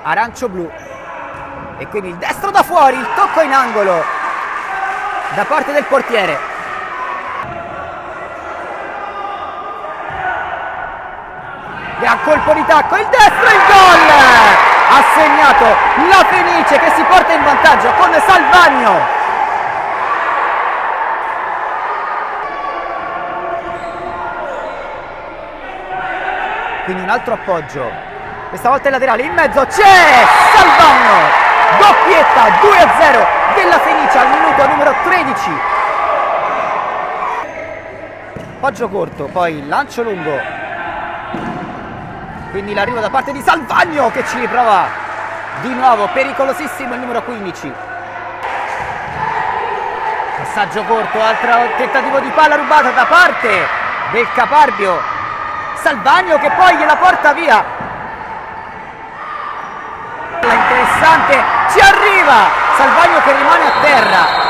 arancio-blu. E quindi il destro da fuori, il tocco in angolo da parte del portiere. Gran colpo di tacco, il destro, il gol! Ha segnato la Fenice che si porta in vantaggio con Salvagno. Quindi un altro appoggio, questa volta il laterale, in mezzo c'è Salvagno, doppietta 2-0 della Fenice al minuto numero 13. Appoggio corto, poi lancio lungo, quindi l'arrivo da parte di Salvagno che ci riprova di nuovo, pericolosissimo il numero 15. Passaggio corto, altro tentativo di palla rubata da parte del caparbio Salvagno che poi gliela porta via. Interessante, ci arriva Salvagno che rimane a terra.